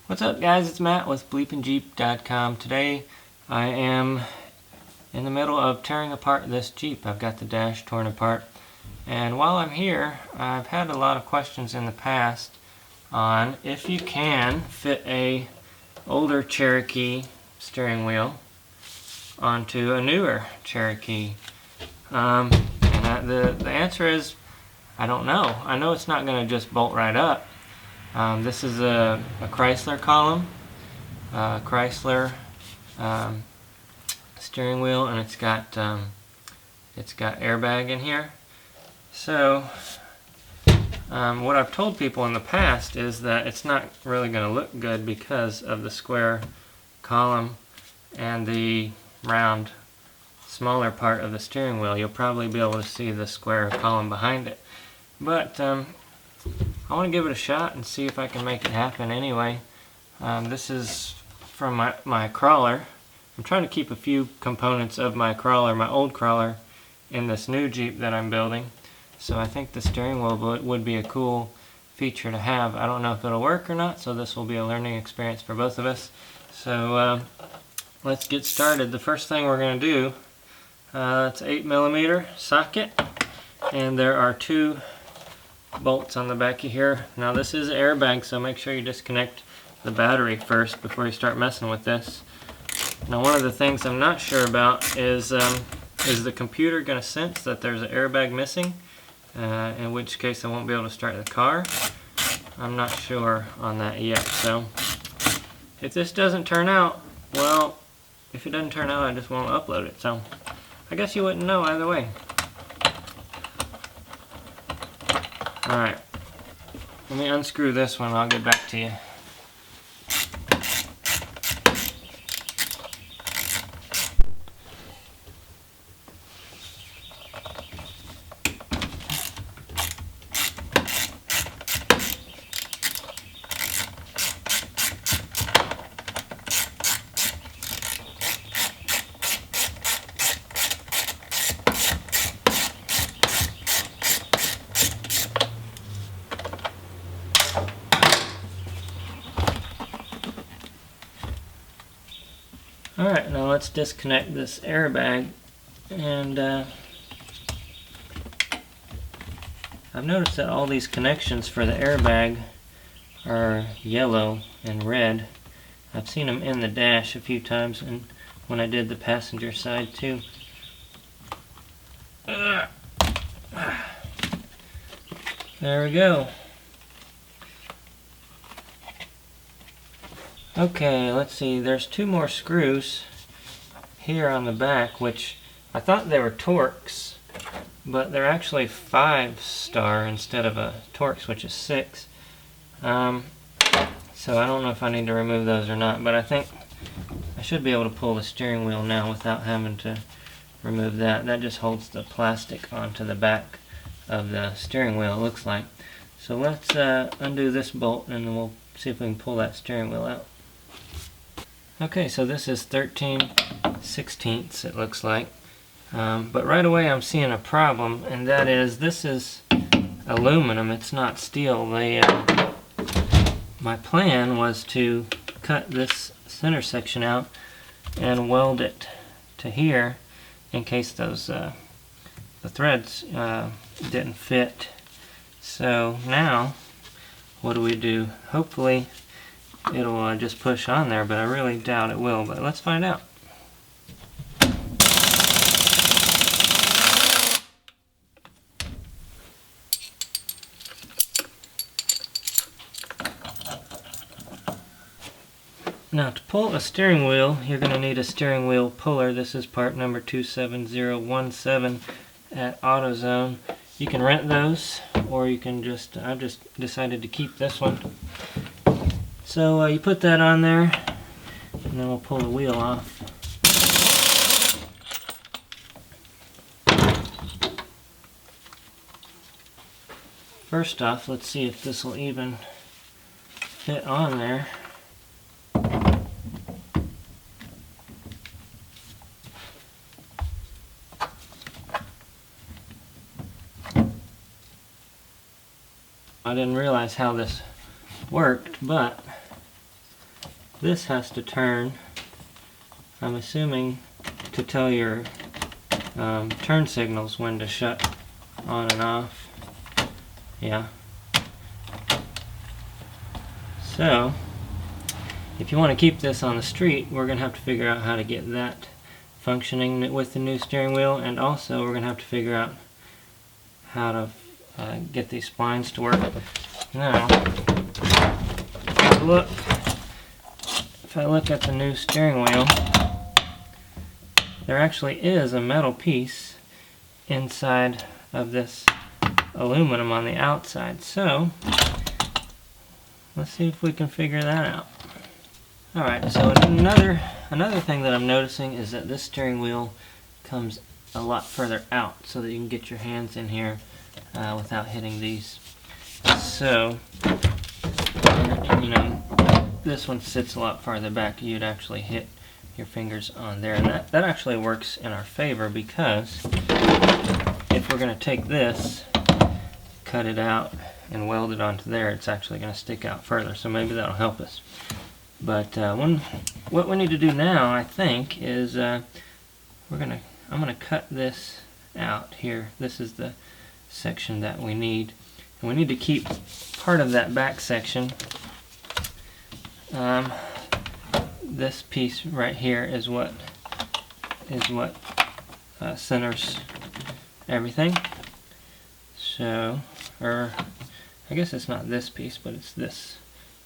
What's up, guys? It's Matt with BleepinJeep.com. Today I am in the middle of tearing apart this Jeep. I've got the dash torn apart, and while I'm here I've had a lot of questions in the past on if you can fit a older Cherokee steering wheel onto a newer Cherokee. The answer is I don't know. I know it's not going to just bolt right up. This is a Chrysler column, Chrysler steering wheel, and it's got airbag in here. So what I've told people in the past is that it's not really going to look good because of the square column and the round, smaller part of the steering wheel. You'll probably be able to see the square column behind it, but I want to give it a shot and see if I can make it happen anyway. This is from my crawler. I'm trying to keep a few components of my crawler, my old crawler, in this new Jeep that I'm building. So I think the steering wheel would be a cool feature to have. I don't know if it'll work or not, so this will be a learning experience for both of us. So let's get started. The first thing we're going to do, it's an 8mm socket, and there are two bolts on the back of here. Now this is an airbag, so make sure you disconnect the battery first before you start messing with this. Now one of the things I'm not sure about is the computer going to sense that there's an airbag missing, in which case I won't be able to start the car. I'm not sure on that yet, so if this doesn't turn out, well, if it doesn't turn out I just won't upload it, so I guess you wouldn't know either way. Alright, let me unscrew this one and I'll get back to you. Alright, now let's disconnect this airbag, and I've noticed that all these connections for the airbag are yellow and red. I've seen them in the dash a few times, and when I did the passenger side too. There we go. Okay, let's see, there's two more screws here on the back, which I thought they were Torx, but they're actually 5-star instead of a Torx, which is 6. So I don't know if I need to remove those or not, but I think I should be able to pull the steering wheel now without having to remove that. That just holds the plastic onto the back of the steering wheel, it looks like. So let's undo this bolt and then we'll see if we can pull that steering wheel out. Okay, so this is 13/16 it looks like, but right away I'm seeing a problem, and that is this is aluminum, it's not steel. My plan was to cut this center section out and weld it to here in case those the threads didn't fit. So now what do? Hopefully it'll just push on there, but I really doubt it will, but let's find out. Now to pull a steering wheel, you're going to need a steering wheel puller. This is part number 27017 at AutoZone. You can rent those, or you can I've just decided to keep this one. So you put that on there, and then we'll pull the wheel off. First off, let's see if this will even fit on there. I didn't realize how this worked, but this has to turn, I'm assuming, to tell your turn signals when to shut on and off. Yeah. So, if you want to keep this on the street, we're going to have to figure out how to get that functioning with the new steering wheel, and also we're going to have to figure out how to get these splines to work. Now, if I look at the new steering wheel, there actually is a metal piece inside of this aluminum on the outside. So, let's see if we can figure that out. Alright, so another thing that I'm noticing is that this steering wheel comes a lot further out so that you can get your hands in here without hitting these. So, you know, this one sits a lot farther back. You'd actually hit your fingers on there, and that actually works in our favor, because if we're going to take this, cut it out, and weld it onto there, it's actually going to stick out further, so maybe that'll help us. But what we need to do now, I think, is I'm going to cut this out here. This is the section that we need, and we need to keep part of that back section. This piece right here is what centers everything. So, or I guess it's not this piece, but it's this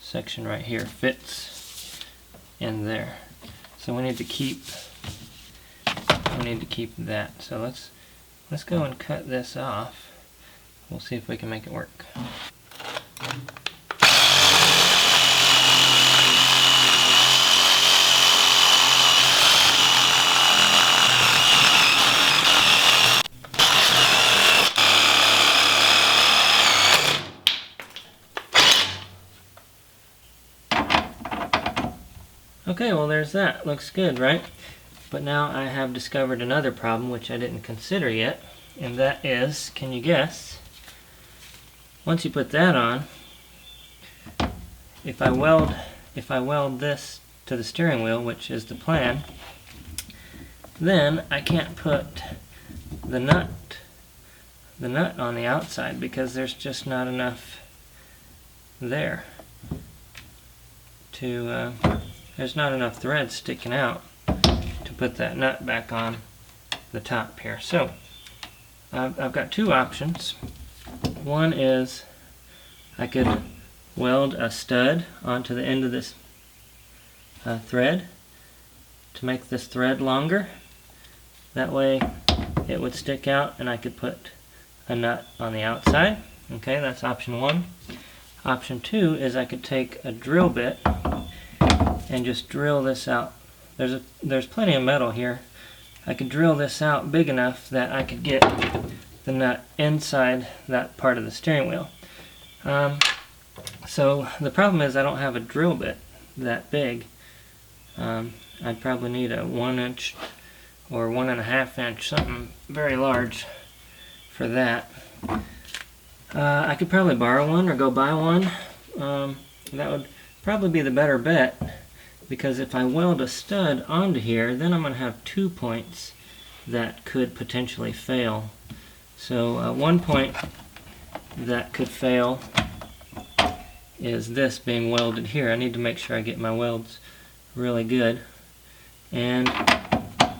section right here fits in there. So we need to keep that. So let's go and cut this off. We'll see if we can make it work. Okay, well there's that. Looks good, right? But now I have discovered another problem which I didn't consider yet, and that is, can you guess, once you put that on, if I weld this to the steering wheel, which is the plan, then I can't put the nut on the outside because there's just not enough there to there's not enough thread sticking out to put that nut back on the top here. So I've got two options. One is I could weld a stud onto the end of this thread to make this thread longer. That way it would stick out and I could put a nut on the outside. Okay, that's option one. Option two is I could take a drill bit and just drill this out. There's plenty of metal here. I could drill this out big enough that I could get the nut inside that part of the steering wheel. So the problem is I don't have a drill bit that big. I'd probably need a 1 inch or 1.5 inch, something very large for that. I could probably borrow one or go buy one. That would probably be the better bet, because if I weld a stud onto here, then I'm going to have 2 points that could potentially fail. So one point that could fail is this being welded here. I need to make sure I get my welds really good. And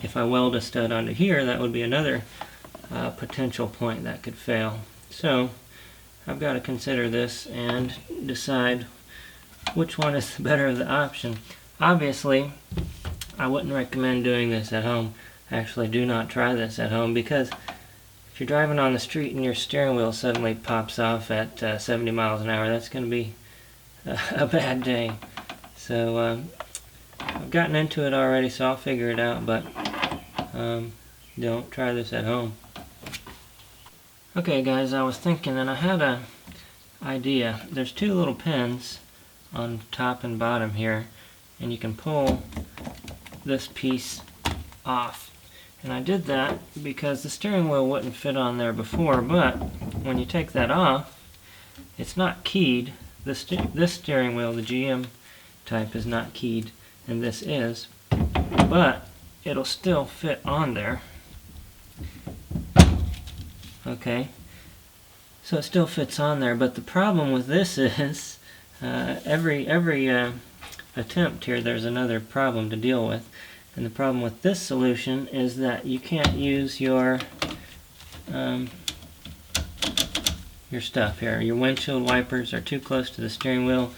if I weld a stud onto here, that would be another potential point that could fail. So I've got to consider this and decide which one is the better of the option. Obviously, I wouldn't recommend doing this at home. Actually, do not try this at home, because if you're driving on the street and your steering wheel suddenly pops off at 70 miles an hour, that's going to be a bad day. So I've gotten into it already, so I'll figure it out, but don't try this at home. Okay guys, I was thinking, and I had an idea. There's two little pins on top and bottom here, and you can pull this piece off. And I did that because the steering wheel wouldn't fit on there before, but when you take that off, it's not keyed. This steering wheel, the GM type is not keyed, and this is, but it'll still fit on there. Okay, so it still fits on there, but the problem with this is every attempt here there's another problem to deal with, and the problem with this solution is that you can't use your stuff here. Your windshield wipers are too close to the steering wheel.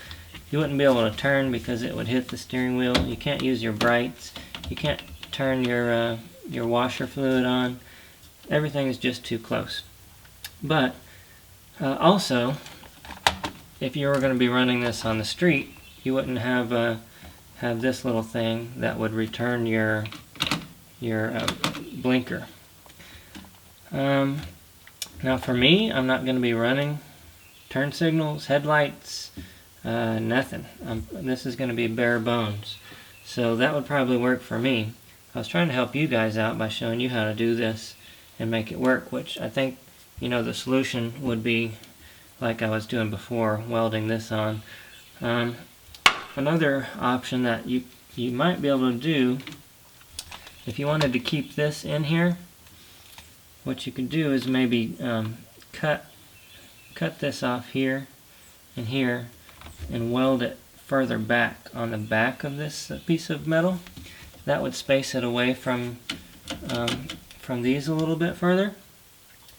You wouldn't be able to turn because it would hit the steering wheel. You can't use your brights. You can't turn your washer fluid on. Everything is just too close. But also, if you were going to be running this on the street, you wouldn't have this little thing that would return your blinker. Now for me, I'm not going to be running turn signals, headlights, nothing. This is going to be bare bones. So that would probably work for me. I was trying to help you guys out by showing you how to do this and make it work, which I think, you know, the solution would be like I was doing before, welding this on. Another option that you might be able to do, if you wanted to keep this in here, what you could do is maybe cut this off here and here and weld it further back on the back of this piece of metal. That would space it away from these a little bit further,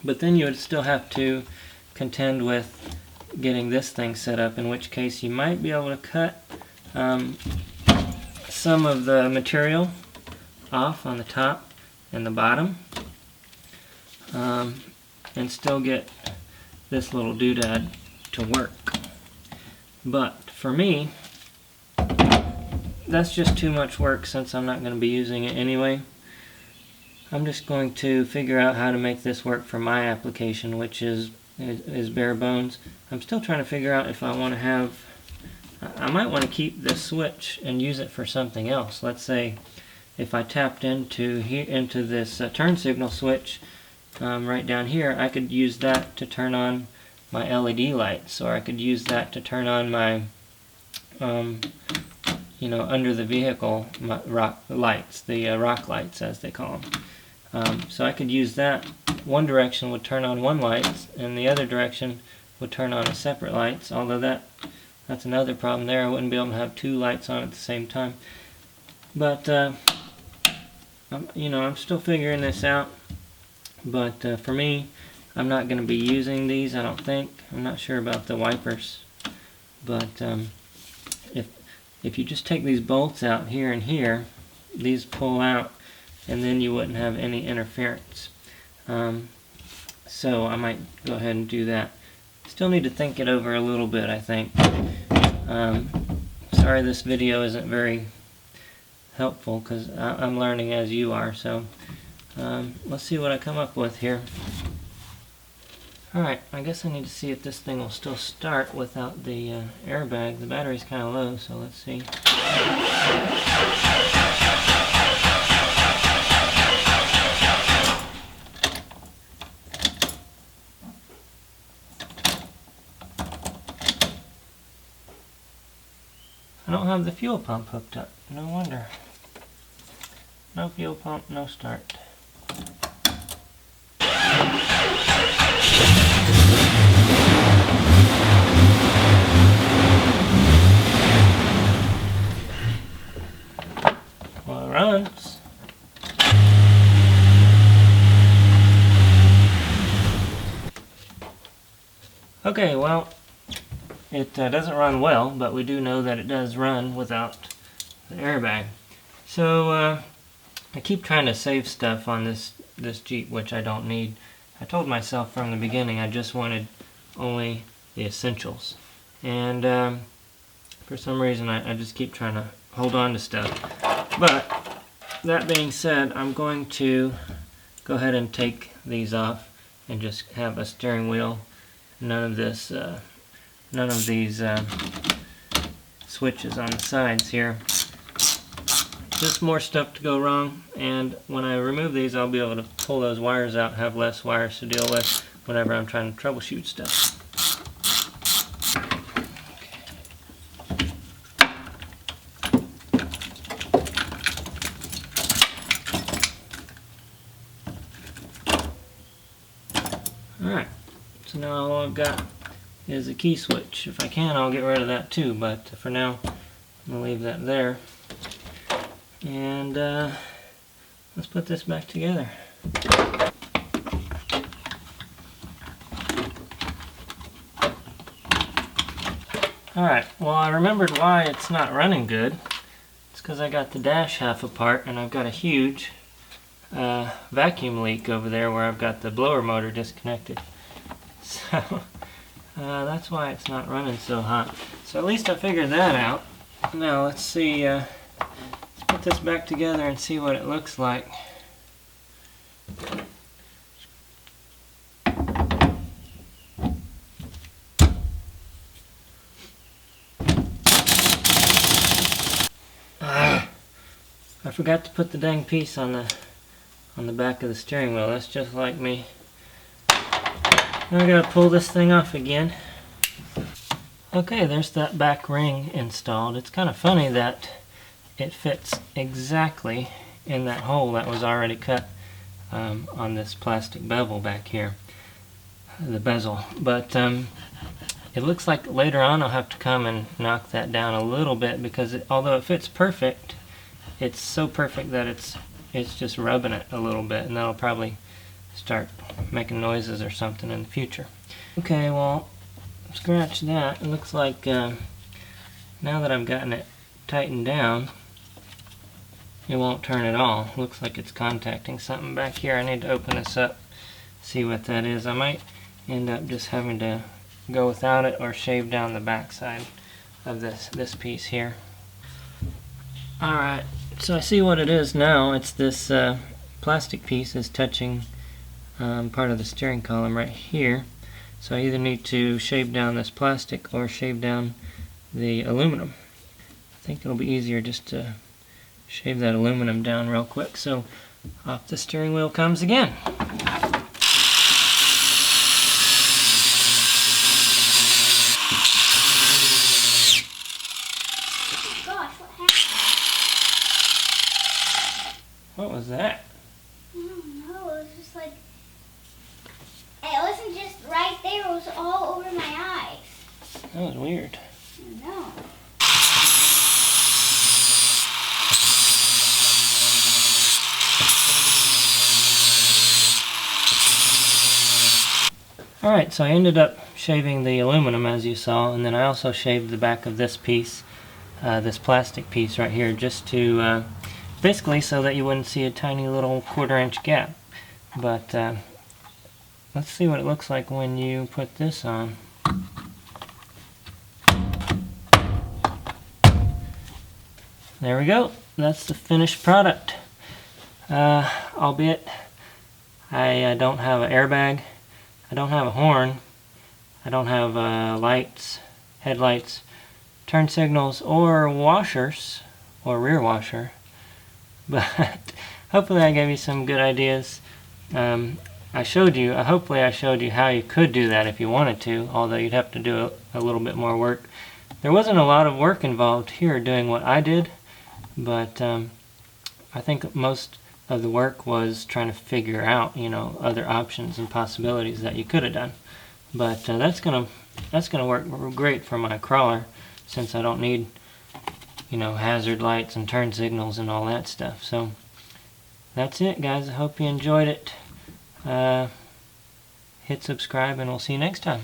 but then you would still have to contend with getting this thing set up, in which case you might be able to cut some of the material off on the top and the bottom, and still get this little doodad to work. But for me, that's just too much work since I'm not going to be using it anyway. I'm just going to figure out how to make this work for my application, which is bare bones. I'm still trying to figure out if I want to have, I might want to keep this switch and use it for something else. Let's say if I tapped into this turn signal switch right down here, I could use that to turn on my LED lights, or I could use that to turn on my you know, under the vehicle rock lights, the rock lights as they call them. So I could use that. One direction would turn on one light, and the other direction would turn on a separate lights, although that's another problem there. I wouldn't be able to have two lights on at the same time. But you know, I'm still figuring this out. But for me, I'm not going to be using these, I don't think. I'm not sure about the wipers. But if you just take these bolts out here and here, these pull out, and then you wouldn't have any interference. So I might go ahead and do that. Still need to think it over a little bit, I think. Sorry this video isn't very helpful, because I'm learning as you are. So let's see what I come up with here. Alright, I guess I need to see if this thing will still start without the airbag. The battery's kind of low, so let's see. I don't have the fuel pump hooked up. No wonder. No fuel pump, no start. Well, it runs. Okay, well, it doesn't run well, but we do know that it does run without the airbag. So I keep trying to save stuff on this Jeep, which I don't need. I told myself from the beginning I just wanted only the essentials, and for some reason I just keep trying to hold on to stuff. But that being said, I'm going to go ahead and take these off and just have a steering wheel. None of this, none of these switches on the sides here. Just more stuff to go wrong, and when I remove these I'll be able to pull those wires out, have less wires to deal with whenever I'm trying to troubleshoot stuff. So now all I've got is a key switch. If I can, I'll get rid of that too, but for now I'm going to leave that there. And let's put this back together. Alright, well, I remembered why it's not running good. It's because I got the dash half apart and I've got a huge vacuum leak over there where I've got the blower motor disconnected. So that's why it's not running so hot. So at least I figured that out. Now let's see, let's put this back together and see what it looks like. I forgot to put the dang piece on the back of the steering wheel. That's just like me. Now I gotta pull this thing off again. Okay, there's that back ring installed. It's kind of funny that it fits exactly in that hole that was already cut on this plastic bevel back here, the bezel. But it looks like later on I'll have to come and knock that down a little bit because although it fits perfect, it's so perfect that it's just rubbing it a little bit, and that'll probably start making noises or something in the future. Okay, well, scratch that. It looks like now that I've gotten it tightened down, it won't turn at all. Looks like it's contacting something back here. I need to open this up, see what that is. I might end up just having to go without it or shave down the back side of this piece here. Alright, so I see what it is now. It's this plastic piece is touching part of the steering column right here. So I either need to shave down this plastic or shave down the aluminum. I think it'll be easier just to shave that aluminum down real quick. So off the steering wheel comes again. What was that? I don't know, it was just like, it wasn't just right there, it was all over my eyes. That was weird. I know. Alright, so I ended up shaving the aluminum as you saw, and then I also shaved the back of this piece, this plastic piece right here, just to basically so that you wouldn't see a tiny little 1/4 inch gap. But let's see what it looks like when you put this on. There we go. That's the finished product. Albeit I don't have an airbag, I don't have a horn, I don't have lights, headlights, turn signals, or washers, or rear washer. But hopefully I gave you some good ideas. Hopefully I showed you how you could do that if you wanted to, although you'd have to do a little bit more work. There wasn't a lot of work involved here doing what I did, but I think most of the work was trying to figure out, other options and possibilities that you could have done. But that's gonna work great for my crawler, since I don't need hazard lights and turn signals and all that stuff. So that's it, guys. I hope you enjoyed it. Hit subscribe and we'll see you next time.